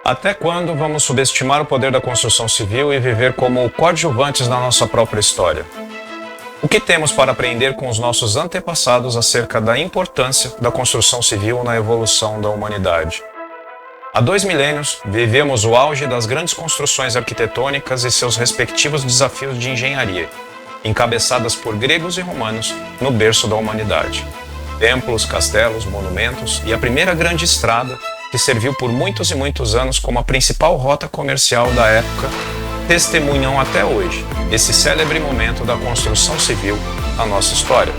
Até quando vamos subestimar o poder da construção civil e viver como coadjuvantes na nossa própria história? O que temos para aprender com os nossos antepassados acerca da importância da construção civil na evolução da humanidade? Há 2 milênios, vivemos o auge das grandes construções arquitetônicas e seus respectivos desafios de engenharia, encabeçadas por gregos e romanos no berço da humanidade. Templos, castelos, monumentos e a primeira grande estrada, que serviu por muitos e muitos anos como a principal rota comercial da época, testemunham até hoje esse célebre momento da construção civil na nossa história.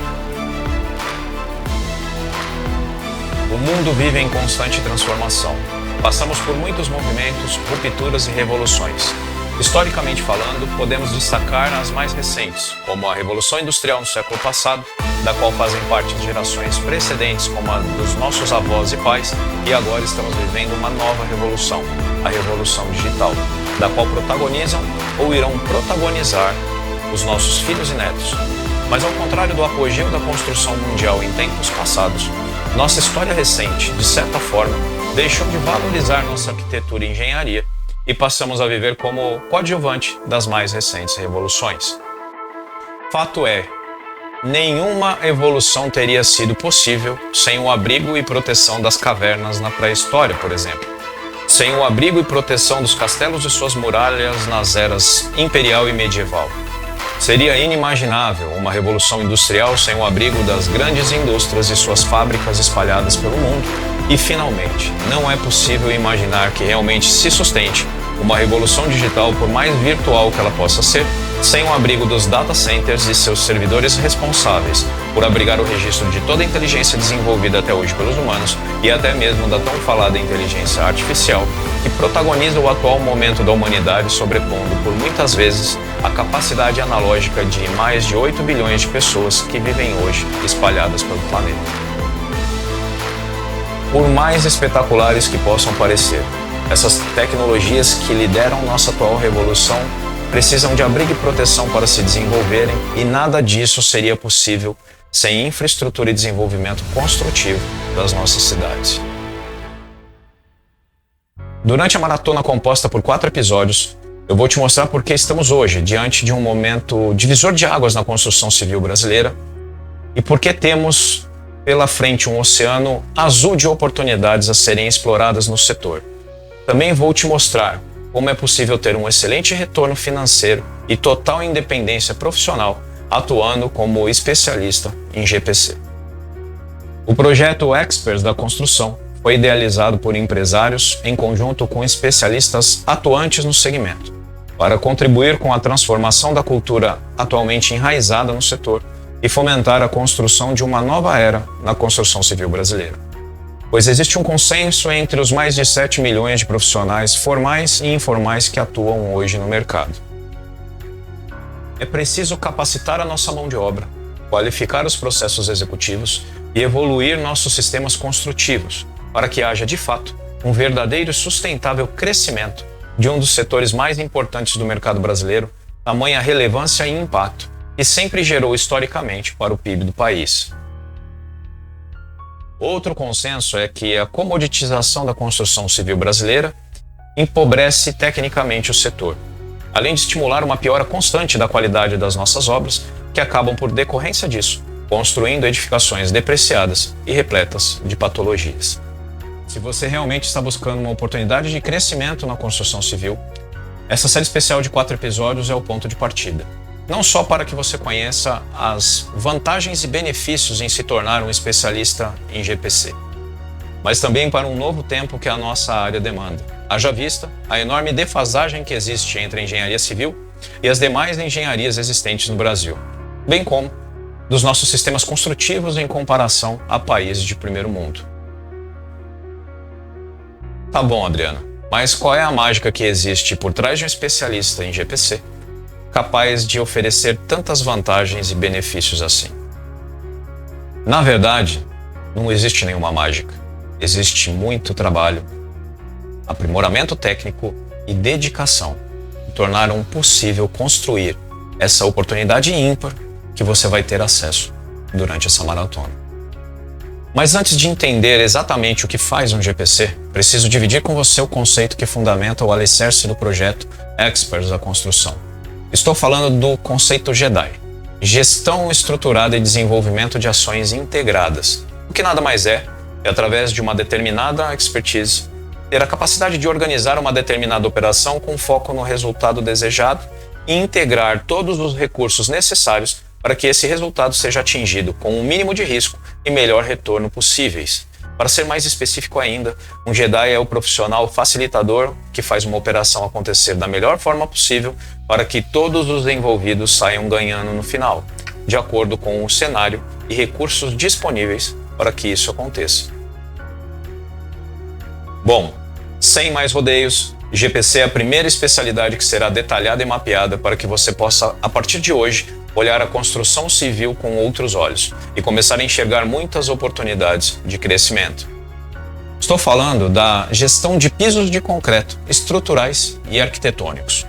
O mundo vive em constante transformação. Passamos por muitos movimentos, rupturas e revoluções. Historicamente falando, podemos destacar as mais recentes, como a Revolução Industrial no século passado, da qual fazem parte de gerações precedentes como a dos nossos avós e pais, e agora estamos vivendo uma nova revolução, a Revolução Digital, da qual protagonizam ou irão protagonizar os nossos filhos e netos. Mas ao contrário do apogeu da construção mundial em tempos passados, nossa história recente, de certa forma, deixou de valorizar nossa arquitetura e engenharia e passamos a viver como coadjuvante das mais recentes revoluções. Fato é, nenhuma evolução teria sido possível sem o abrigo e proteção das cavernas na pré-história, por exemplo. Sem o abrigo e proteção dos castelos e suas muralhas nas eras imperial e medieval. Seria inimaginável uma revolução industrial sem o abrigo das grandes indústrias e suas fábricas espalhadas pelo mundo. E, finalmente, não é possível imaginar que realmente se sustente uma revolução digital, por mais virtual que ela possa ser, sem o abrigo dos data centers e seus servidores responsáveis por abrigar o registro de toda a inteligência desenvolvida até hoje pelos humanos e até mesmo da tão falada inteligência artificial, que protagoniza o atual momento da humanidade, sobrepondo por muitas vezes a capacidade analógica de mais de 8 bilhões de pessoas que vivem hoje espalhadas pelo planeta. Por mais espetaculares que possam parecer, essas tecnologias que lideram nossa atual revolução precisam de abrigo e proteção para se desenvolverem, e nada disso seria possível sem infraestrutura e desenvolvimento construtivo das nossas cidades. Durante a maratona composta por 4 episódios, eu vou te mostrar por que estamos hoje diante de um momento divisor de águas na construção civil brasileira e por que temos pela frente um oceano azul de oportunidades a serem exploradas no setor. Também vou te mostrar como é possível ter um excelente retorno financeiro e total independência profissional atuando como especialista em GPC. O projeto Experts da Construção foi idealizado por empresários em conjunto com especialistas atuantes no segmento, para contribuir com a transformação da cultura atualmente enraizada no setor e fomentar a construção de uma nova era na construção civil brasileira. Pois existe um consenso entre os mais de 7 milhões de profissionais formais e informais que atuam hoje no mercado. É preciso capacitar a nossa mão de obra, qualificar os processos executivos e evoluir nossos sistemas construtivos, para que haja, de fato, um verdadeiro e sustentável crescimento de um dos setores mais importantes do mercado brasileiro, tamanha relevância e impacto, que sempre gerou historicamente para o PIB do país. Outro consenso é que a comoditização da construção civil brasileira empobrece tecnicamente o setor, além de estimular uma piora constante da qualidade das nossas obras, que acabam por decorrência disso, construindo edificações depreciadas e repletas de patologias. Se você realmente está buscando uma oportunidade de crescimento na construção civil, essa série especial de 4 episódios é o ponto de partida. Não só para que você conheça as vantagens e benefícios em se tornar um especialista em GPC, mas também para um novo tempo que a nossa área demanda. Haja vista a enorme defasagem que existe entre a engenharia civil e as demais engenharias existentes no Brasil, bem como dos nossos sistemas construtivos em comparação a países de primeiro mundo. Tá bom, Adriano, mas qual é a mágica que existe por trás de um especialista em GPC? Capaz de oferecer tantas vantagens e benefícios assim? Na verdade, não existe nenhuma mágica. Existe muito trabalho, aprimoramento técnico e dedicação que tornaram possível construir essa oportunidade ímpar que você vai ter acesso durante essa maratona. Mas antes de entender exatamente o que faz um GPC, preciso dividir com você o conceito que fundamenta o alicerce do projeto Experts da Construção. Estou falando do conceito JEDI, Gestão Estruturada e Desenvolvimento de Ações Integradas, o que nada mais é, através de uma determinada expertise, ter a capacidade de organizar uma determinada operação com foco no resultado desejado e integrar todos os recursos necessários para que esse resultado seja atingido com o mínimo de risco e melhor retorno possíveis. Para ser mais específico ainda, um JEDI é o profissional facilitador que faz uma operação acontecer da melhor forma possível para que todos os envolvidos saiam ganhando no final, de acordo com o cenário e recursos disponíveis para que isso aconteça. Bom, sem mais rodeios, GPC é a primeira especialidade que será detalhada e mapeada para que você possa, a partir de hoje, olhar a construção civil com outros olhos e começar a enxergar muitas oportunidades de crescimento. Estou falando da gestão de pisos de concreto, estruturais e arquitetônicos.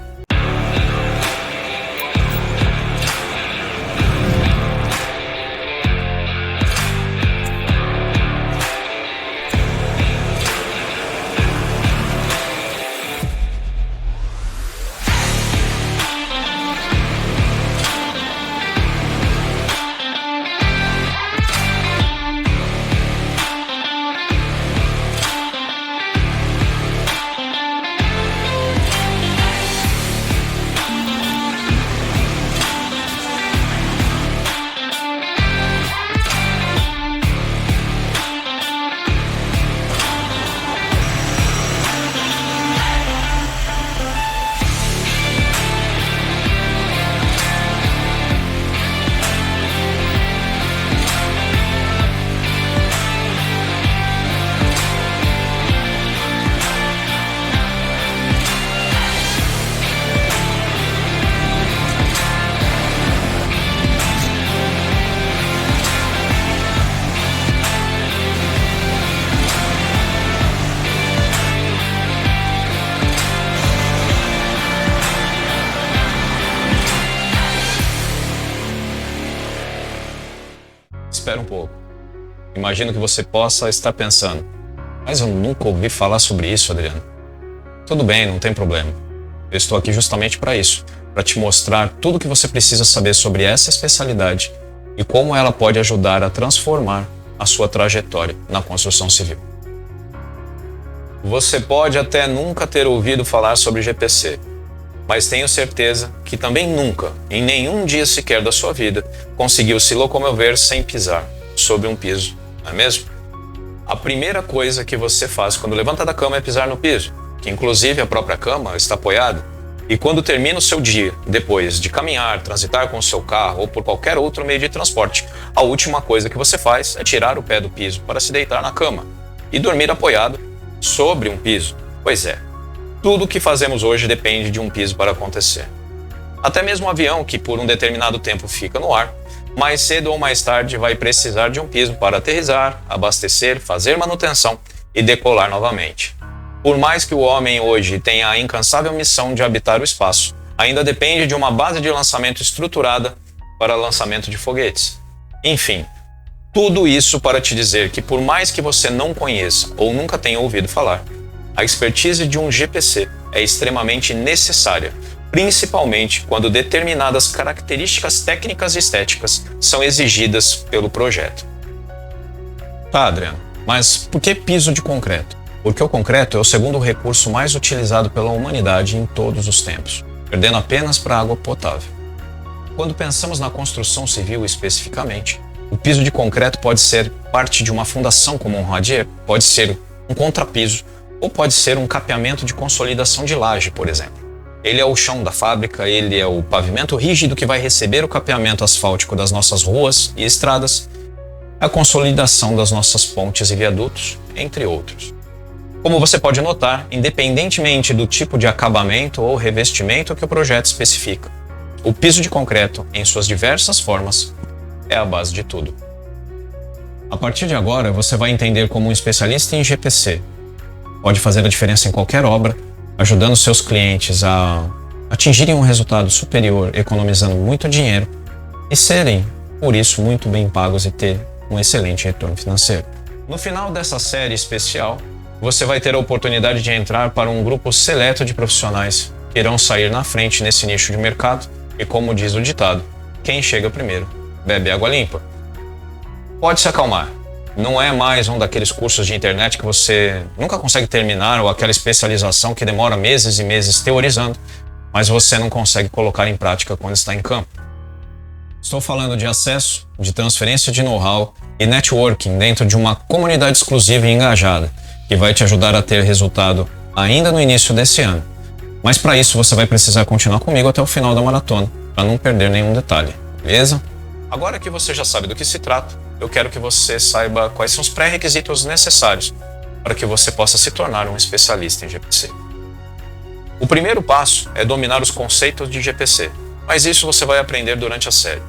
Espera um pouco. Imagino que você possa estar pensando, mas eu nunca ouvi falar sobre isso, Adriano. Tudo bem, não tem problema. Eu estou aqui justamente para isso, para te mostrar tudo o que você precisa saber sobre essa especialidade e como ela pode ajudar a transformar a sua trajetória na construção civil. Você pode até nunca ter ouvido falar sobre GPC, mas tenho certeza que também nunca, em nenhum dia sequer da sua vida, conseguiu se locomover sem pisar sobre um piso, não é mesmo? A primeira coisa que você faz quando levanta da cama é pisar no piso, que inclusive a própria cama está apoiada, e quando termina o seu dia, depois de caminhar, transitar com o seu carro ou por qualquer outro meio de transporte, a última coisa que você faz é tirar o pé do piso para se deitar na cama e dormir apoiado sobre um piso. Pois é. Tudo o que fazemos hoje depende de um piso para acontecer. Até mesmo um avião que por um determinado tempo fica no ar, mais cedo ou mais tarde vai precisar de um piso para aterrissar, abastecer, fazer manutenção e decolar novamente. Por mais que o homem hoje tenha a incansável missão de habitar o espaço, ainda depende de uma base de lançamento estruturada para lançamento de foguetes. Enfim, tudo isso para te dizer que por mais que você não conheça ou nunca tenha ouvido falar, a expertise de um GPC é extremamente necessária, principalmente quando determinadas características técnicas e estéticas são exigidas pelo projeto. Tá, Adriano, mas por que piso de concreto? Porque o concreto é o segundo recurso mais utilizado pela humanidade em todos os tempos, perdendo apenas para a água potável. Quando pensamos na construção civil especificamente, o piso de concreto pode ser parte de uma fundação como um radier, pode ser um contrapiso, ou pode ser um capeamento de consolidação de laje, por exemplo. Ele é o chão da fábrica, ele é o pavimento rígido que vai receber o capeamento asfáltico das nossas ruas e estradas, a consolidação das nossas pontes e viadutos, entre outros. Como você pode notar, independentemente do tipo de acabamento ou revestimento que o projeto especifica, o piso de concreto, em suas diversas formas, é a base de tudo. A partir de agora, você vai entender como um especialista em GPC pode fazer a diferença em qualquer obra, ajudando seus clientes a atingirem um resultado superior, economizando muito dinheiro e serem, por isso, muito bem pagos e ter um excelente retorno financeiro. No final dessa série especial, você vai ter a oportunidade de entrar para um grupo seleto de profissionais que irão sair na frente nesse nicho de mercado e, como diz o ditado, quem chega primeiro bebe água limpa. Pode se acalmar. Não é mais um daqueles cursos de internet que você nunca consegue terminar ou aquela especialização que demora meses e meses teorizando, mas você não consegue colocar em prática quando está em campo. Estou falando de acesso, de transferência de know-how e networking dentro de uma comunidade exclusiva e engajada, que vai te ajudar a ter resultado ainda no início desse ano. Mas para isso você vai precisar continuar comigo até o final da maratona, para não perder nenhum detalhe, beleza? Agora que você já sabe do que se trata, eu quero que você saiba quais são os pré-requisitos necessários para que você possa se tornar um especialista em GPC. O primeiro passo é dominar os conceitos de GPC, mas isso você vai aprender durante a série.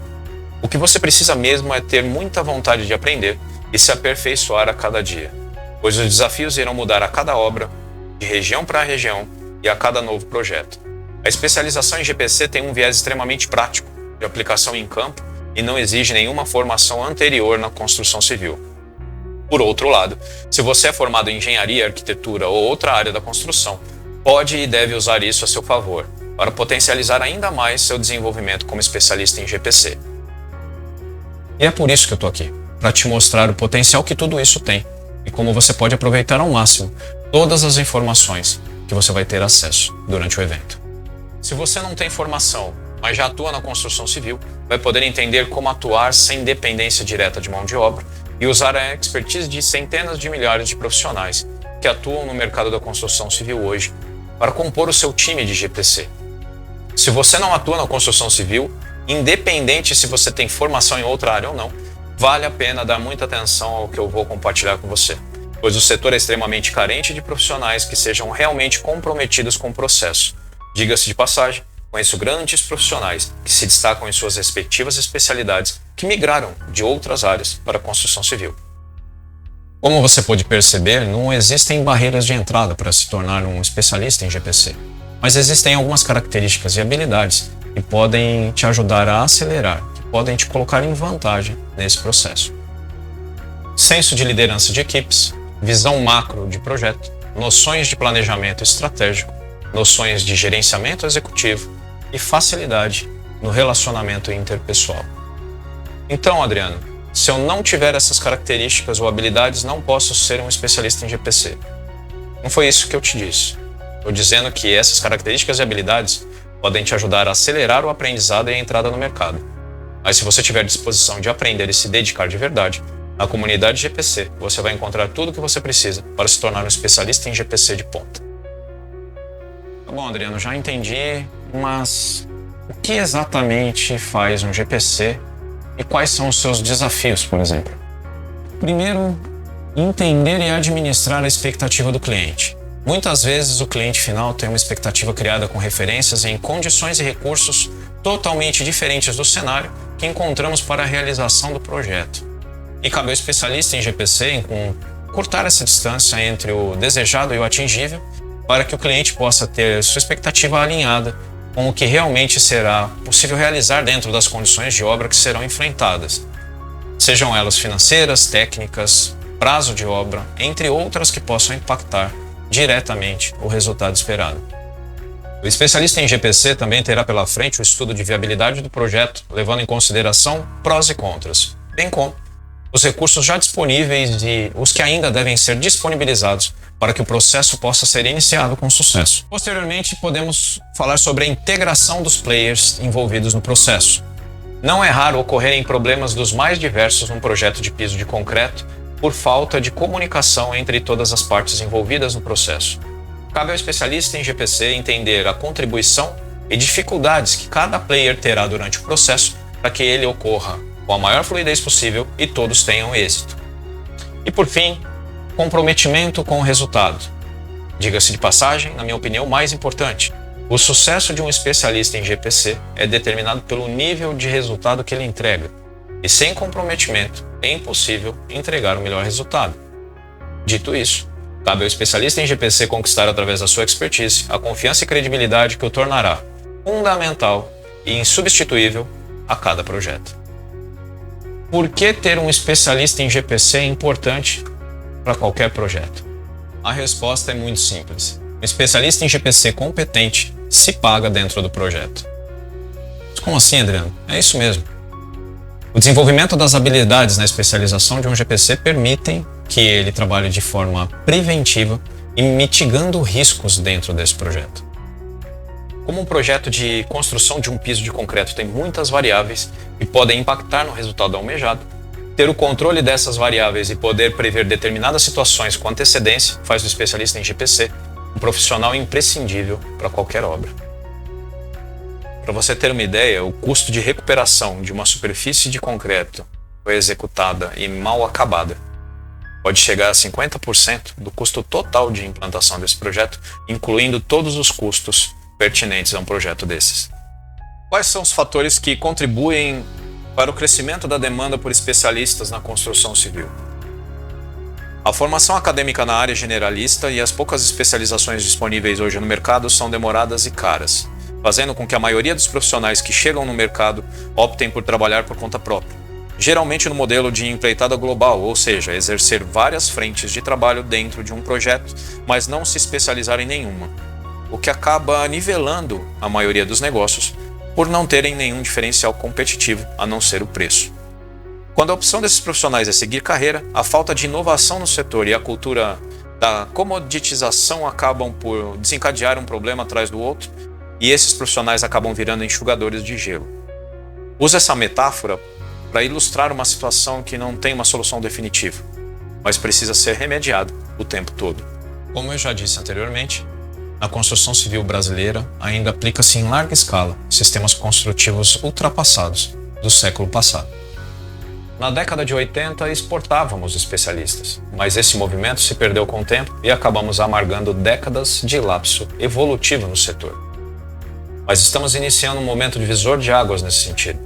O que você precisa mesmo é ter muita vontade de aprender e se aperfeiçoar a cada dia, pois os desafios irão mudar a cada obra, de região para região e a cada novo projeto. A especialização em GPC tem um viés extremamente prático, de aplicação em campo, e não exige nenhuma formação anterior na construção civil. Por outro lado, se você é formado em engenharia, arquitetura ou outra área da construção, pode e deve usar isso a seu favor, para potencializar ainda mais seu desenvolvimento como especialista em GPC. E é por isso que eu estou aqui, para te mostrar o potencial que tudo isso tem e como você pode aproveitar ao máximo todas as informações que você vai ter acesso durante o evento. Se você não tem formação, mas já atua na construção civil, vai poder entender como atuar sem dependência direta de mão de obra e usar a expertise de centenas de milhares de profissionais que atuam no mercado da construção civil hoje para compor o seu time de GPC. Se você não atua na construção civil, independente se você tem formação em outra área ou não, vale a pena dar muita atenção ao que eu vou compartilhar com você, pois o setor é extremamente carente de profissionais que sejam realmente comprometidos com o processo. Diga-se de passagem, conheço grandes profissionais que se destacam em suas respectivas especialidades que migraram de outras áreas para a construção civil. Como você pode perceber, não existem barreiras de entrada para se tornar um especialista em GPC, mas existem algumas características e habilidades que podem te ajudar a acelerar, que podem te colocar em vantagem nesse processo. Senso de liderança de equipes, visão macro de projeto, noções de planejamento estratégico, noções de gerenciamento executivo e facilidade no relacionamento interpessoal. Então, Adriano, se eu não tiver essas características ou habilidades, não posso ser um especialista em GPC. Não foi isso que eu te disse. Estou dizendo que essas características e habilidades podem te ajudar a acelerar o aprendizado e a entrada no mercado. Mas se você tiver disposição de aprender e se dedicar de verdade, na comunidade GPC você vai encontrar tudo o que você precisa para se tornar um especialista em GPC de ponta. Tá bom, Adriano, já entendi, mas o que exatamente faz um GPC e quais são os seus desafios, por exemplo? Primeiro, entender e administrar a expectativa do cliente. Muitas vezes o cliente final tem uma expectativa criada com referências em condições e recursos totalmente diferentes do cenário que encontramos para a realização do projeto. E cabe ao especialista em GPC em cortar essa distância entre o desejado e o atingível para que o cliente possa ter sua expectativa alinhada com o que realmente será possível realizar dentro das condições de obra que serão enfrentadas, sejam elas financeiras, técnicas, prazo de obra, entre outras que possam impactar diretamente o resultado esperado. O especialista em GPC também terá pela frente o estudo de viabilidade do projeto, levando em consideração prós e contras, bem como os recursos já disponíveis e os que ainda devem ser disponibilizados para que o processo possa ser iniciado com sucesso. Posteriormente, podemos falar sobre a integração dos players envolvidos no processo. Não é raro ocorrerem problemas dos mais diversos num projeto de piso de concreto por falta de comunicação entre todas as partes envolvidas no processo. Cabe ao especialista em GPC entender a contribuição e dificuldades que cada player terá durante o processo para que ele ocorra com a maior fluidez possível e todos tenham êxito. E por fim, comprometimento com o resultado. Diga-se de passagem, na minha opinião, o mais importante. O sucesso de um especialista em GPC é determinado pelo nível de resultado que ele entrega. E sem comprometimento, é impossível entregar o melhor resultado. Dito isso, cabe ao especialista em GPC conquistar através da sua expertise a confiança e credibilidade que o tornará fundamental e insubstituível a cada projeto. Por que ter um especialista em GPC é importante para qualquer projeto? A resposta é muito simples. Um especialista em GPC competente se paga dentro do projeto. Mas como assim, Adriano? É isso mesmo. O desenvolvimento das habilidades na especialização de um GPC permitem que ele trabalhe de forma preventiva e mitigando riscos dentro desse projeto. Como um projeto de construção de um piso de concreto tem muitas variáveis e podem impactar no resultado almejado, ter o controle dessas variáveis e poder prever determinadas situações com antecedência faz do especialista em GPC um profissional imprescindível para qualquer obra. Para você ter uma ideia, o custo de recuperação de uma superfície de concreto foi executada e mal acabada pode chegar a 50% do custo total de implantação desse projeto, incluindo todos os custos pertinentes a um projeto desses. Quais são os fatores que contribuem para o crescimento da demanda por especialistas na construção civil? A formação acadêmica na área generalista e as poucas especializações disponíveis hoje no mercado são demoradas e caras, fazendo com que a maioria dos profissionais que chegam no mercado optem por trabalhar por conta própria, geralmente no modelo de empreitada global, ou seja, exercer várias frentes de trabalho dentro de um projeto, mas não se especializar em nenhuma, o que acaba nivelando a maioria dos negócios por não terem nenhum diferencial competitivo a não ser o preço. Quando a opção desses profissionais é seguir carreira, a falta de inovação no setor e a cultura da comoditização acabam por desencadear um problema atrás do outro, e esses profissionais acabam virando enxugadores de gelo. Uso essa metáfora para ilustrar uma situação que não tem uma solução definitiva, mas precisa ser remediada o tempo todo. Como eu já disse anteriormente, na construção civil brasileira ainda aplica-se em larga escala sistemas construtivos ultrapassados do século passado. Na década de 80 exportávamos especialistas, mas esse movimento se perdeu com o tempo e acabamos amargando décadas de lapso evolutivo no setor. Mas estamos iniciando um momento divisor de águas nesse sentido,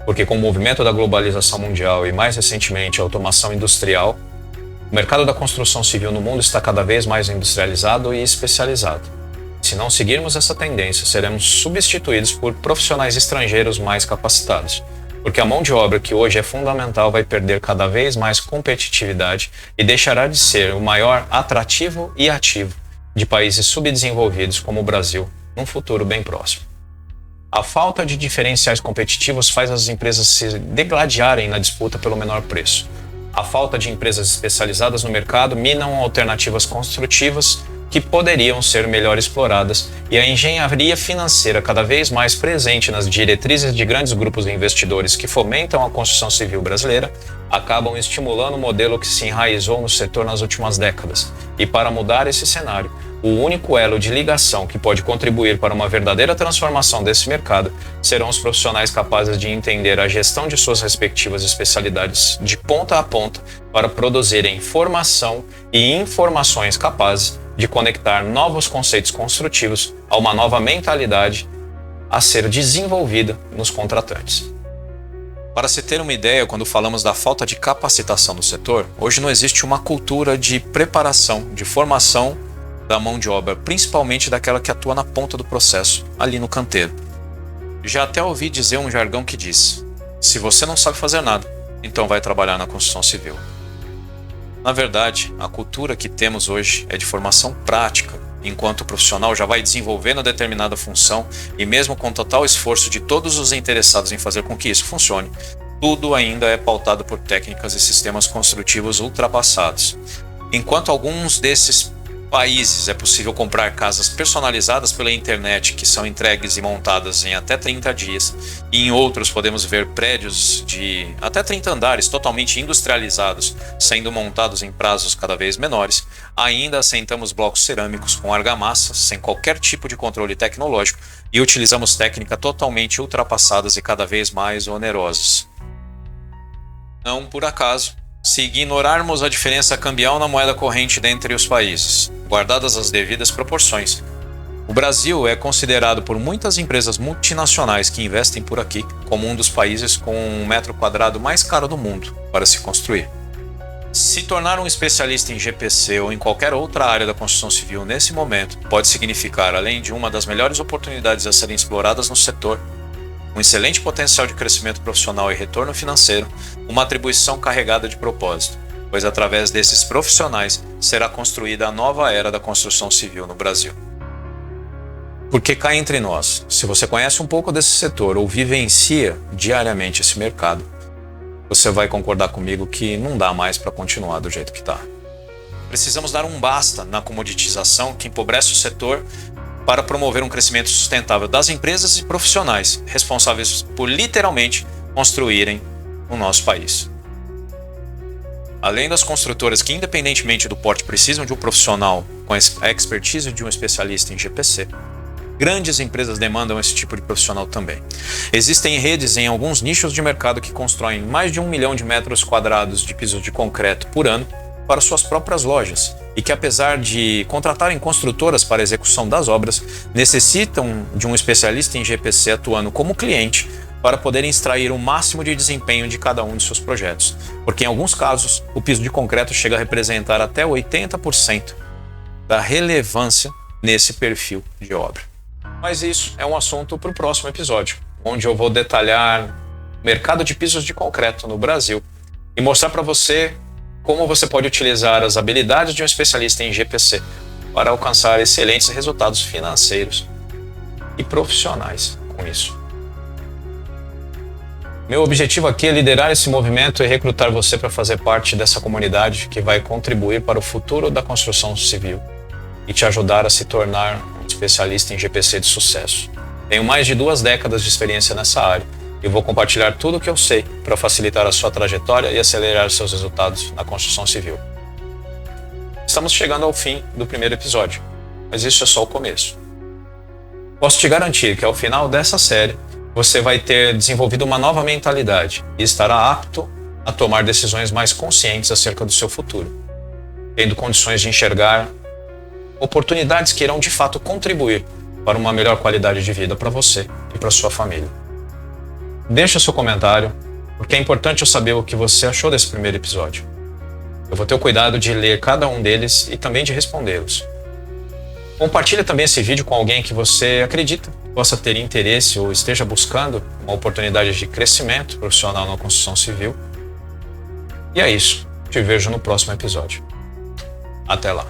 porque com o movimento da globalização mundial e mais recentemente a automação industrial, o mercado da construção civil no mundo está cada vez mais industrializado e especializado. Se não seguirmos essa tendência, seremos substituídos por profissionais estrangeiros mais capacitados, porque a mão de obra que hoje é fundamental vai perder cada vez mais competitividade e deixará de ser o maior atrativo e ativo de países subdesenvolvidos como o Brasil num futuro bem próximo. A falta de diferenciais competitivos faz as empresas se degladiarem na disputa pelo menor preço. A falta de empresas especializadas no mercado minam alternativas construtivas que poderiam ser melhor exploradas e a engenharia financeira cada vez mais presente nas diretrizes de grandes grupos de investidores que fomentam a construção civil brasileira acabam estimulando o modelo que se enraizou no setor nas últimas décadas. E para mudar esse cenário, o único elo de ligação que pode contribuir para uma verdadeira transformação desse mercado serão os profissionais capazes de entender a gestão de suas respectivas especialidades de ponta a ponta para produzirem formação e informações capazes de conectar novos conceitos construtivos a uma nova mentalidade a ser desenvolvida nos contratantes. Para se ter uma ideia, quando falamos da falta de capacitação no setor, hoje não existe uma cultura de preparação, de formação da mão de obra, principalmente daquela que atua na ponta do processo, ali no canteiro. Já até ouvi dizer um jargão que diz: se você não sabe fazer nada, então vai trabalhar na construção civil. Na verdade, a cultura que temos hoje é de formação prática, enquanto o profissional já vai desenvolvendo determinada função e mesmo com total esforço de todos os interessados em fazer com que isso funcione, tudo ainda é pautado por técnicas e sistemas construtivos ultrapassados. Enquanto alguns desses países é possível comprar casas personalizadas pela internet que são entregues e montadas em até 30 dias, e em outros podemos ver prédios de até 30 andares totalmente industrializados sendo montados em prazos cada vez menores, ainda assentamos blocos cerâmicos com argamassa sem qualquer tipo de controle tecnológico e utilizamos técnicas totalmente ultrapassadas e cada vez mais onerosas. Não por acaso, se ignorarmos a diferença cambial na moeda corrente dentre os países, guardadas as devidas proporções, o Brasil é considerado por muitas empresas multinacionais que investem por aqui como um dos países com um metro quadrado mais caro do mundo para se construir. Se tornar um especialista em GPC ou em qualquer outra área da construção civil nesse momento pode significar, além de uma das melhores oportunidades a serem exploradas no setor, um excelente potencial de crescimento profissional e retorno financeiro, uma atribuição carregada de propósito, pois através desses profissionais será construída a nova era da construção civil no Brasil. Porque cá entre nós, se você conhece um pouco desse setor ou vivencia diariamente esse mercado, você vai concordar comigo que não dá mais para continuar do jeito que está. Precisamos dar um basta na comoditização que empobrece o setor para promover um crescimento sustentável das empresas e profissionais responsáveis por literalmente construírem o nosso país. Além das construtoras que, independentemente do porte, precisam de um profissional com a expertise de um especialista em GPC, grandes empresas demandam esse tipo de profissional também. Existem redes em alguns nichos de mercado que constroem mais de 1 milhão de metros quadrados de pisos de concreto por ano para suas próprias lojas e que, apesar de contratarem construtoras para a execução das obras, necessitam de um especialista em GPC atuando como cliente para poderem extrair o máximo de desempenho de cada um de seus projetos, porque em alguns casos o piso de concreto chega a representar até 80% da relevância nesse perfil de obra. Mas isso é um assunto para o próximo episódio, onde eu vou detalhar o mercado de pisos de concreto no Brasil e mostrar para você como você pode utilizar as habilidades de um especialista em GPC para alcançar excelentes resultados financeiros e profissionais com isso. Meu objetivo aqui é liderar esse movimento e recrutar você para fazer parte dessa comunidade que vai contribuir para o futuro da construção civil e te ajudar a se tornar um especialista em GPC de sucesso. Tenho mais de 2 décadas de experiência nessa área e vou compartilhar tudo o que eu sei para facilitar a sua trajetória e acelerar seus resultados na construção civil. Estamos chegando ao fim do primeiro episódio, mas isso é só o começo. Posso te garantir que ao final dessa série, você vai ter desenvolvido uma nova mentalidade e estará apto a tomar decisões mais conscientes acerca do seu futuro, tendo condições de enxergar oportunidades que irão de fato contribuir para uma melhor qualidade de vida para você e para sua família. Deixa seu comentário, porque é importante eu saber o que você achou desse primeiro episódio. Eu vou ter o cuidado de ler cada um deles e também de respondê-los. Compartilhe também esse vídeo com alguém que você acredita possa ter interesse ou esteja buscando uma oportunidade de crescimento profissional na construção civil. E é isso. Te vejo no próximo episódio. Até lá.